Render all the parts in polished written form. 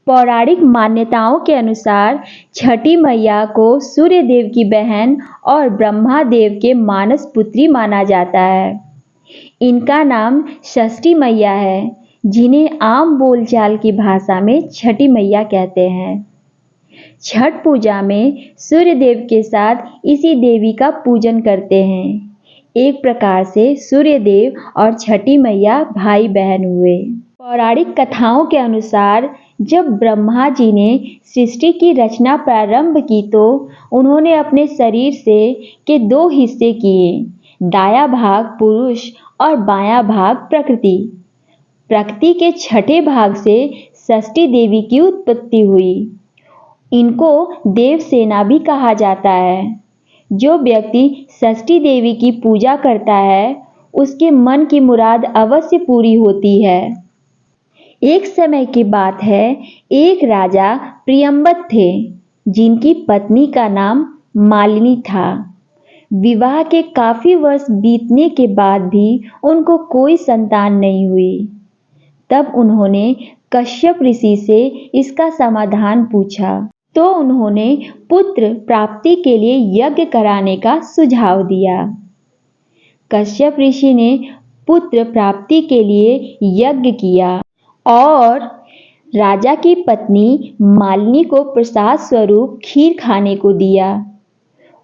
पौराणिक मान्यताओं के अनुसार छठी मैया को सूर्य देव की बहन और ब्रह्मा देव के मानस पुत्री माना जाता है। इनका नाम षष्ठी मैया है, जिन्हें आम बोलचाल की भाषा में छठी मैया कहते हैं। छठ पूजा में सूर्य देव के साथ इसी देवी का पूजन करते हैं। एक प्रकार से सूर्य देव और छठी मैया भाई बहन हुए। पौराणिक कथाओं के अनुसार जब ब्रह्मा जी ने सृष्टि की रचना प्रारंभ की तो उन्होंने अपने शरीर के दो हिस्से किए, दायां भाग पुरुष और बायां भाग प्रकृति। प्रकृति के छठे भाग से षष्ठी देवी की उत्पत्ति हुई। इनको देवसेना भी कहा जाता है। जो व्यक्ति षष्ठी देवी की पूजा करता है उसके मन की मुराद अवश्य पूरी होती है। एक समय की बात है, एक राजा प्रियंवद थे, जिनकी पत्नी का नाम मालिनी था। विवाह के काफी वर्ष बीतने के बाद भी उनको कोई संतान नहीं हुई। तब उन्होंने कश्यप ऋषि से इसका समाधान पूछा, तो उन्होंने पुत्र प्राप्ति के लिए यज्ञ कराने का सुझाव दिया। कश्यप ऋषि ने पुत्र प्राप्ति के लिए यज्ञ किया और राजा की पत्नी मालिनी को प्रसाद स्वरूप खीर खाने को दिया।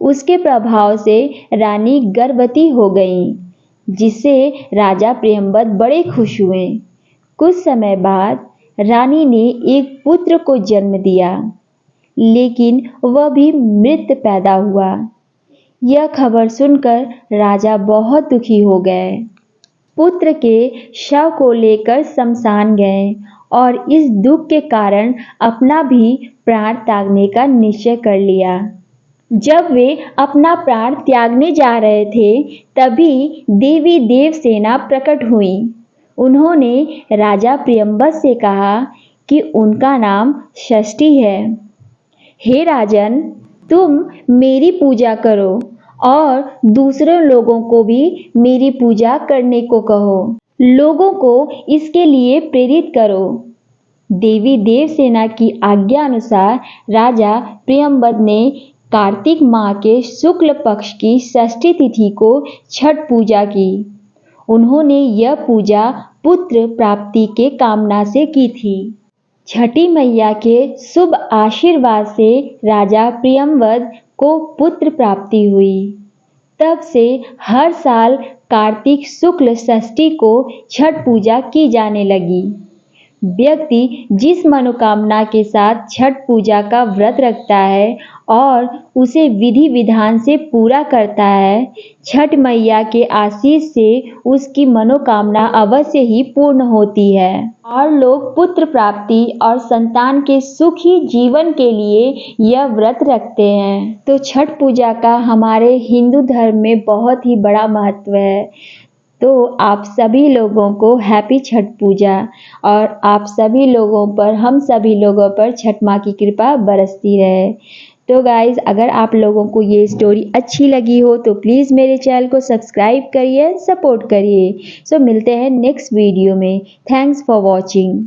उसके प्रभाव से रानी गर्भवती हो गईं, जिससे राजा प्रियंवद बड़े खुश हुए। कुछ समय बाद रानी ने एक पुत्र को जन्म दिया, लेकिन वह भी मृत पैदा हुआ। यह खबर सुनकर राजा बहुत दुखी हो गए। पुत्र के शव को लेकर शमशान गए और इस दुख के कारण अपना भी प्राण त्यागने का निश्चय कर लिया। जब वे अपना प्राण त्यागने जा रहे थे, तभी देवी देवसेना प्रकट हुई। उन्होंने राजा प्रियंवद से कहा कि उनका नाम षष्ठी है। हे राजन, तुम मेरी पूजा करो और दूसरे लोगों को भी मेरी पूजा करने को कहो। लोगों को इसके लिए प्रेरित करो। देवी देवसेना की आज्ञा अनुसार राजा प्रियंवद ने कार्तिक माह के शुक्ल पक्ष की षष्ठी तिथि को छठ पूजा की। उन्होंने यह पूजा पुत्र प्राप्ति के कामना से की थी। छठी मैया के शुभ आशीर्वाद से राजा प्रियंवद को पुत्र प्राप्ति हुई। तब से हर साल कार्तिक शुक्ल षष्ठी को छठ पूजा की जाने लगी। व्यक्ति जिस मनोकामना के साथ छठ पूजा का व्रत रखता है और उसे विधि विधान से पूरा करता है, छठ मैया के आशीष से उसकी मनोकामना अवश्य ही पूर्ण होती है और लोग पुत्र प्राप्ति और संतान के सुखी जीवन के लिए यह व्रत रखते हैं। तो छठ पूजा का हमारे हिंदू धर्म में बहुत ही बड़ा महत्व है। तो आप सभी लोगों को हैप्पी छठ पूजा और आप सभी लोगों पर, हम सभी लोगों पर छठ माँ की कृपा बरसती रहे। तो गाइज़, अगर आप लोगों को ये स्टोरी अच्छी लगी हो तो प्लीज़ मेरे चैनल को सब्सक्राइब करिए, सपोर्ट करिए। सो मिलते हैं नेक्स्ट वीडियो में। Thanks for watching.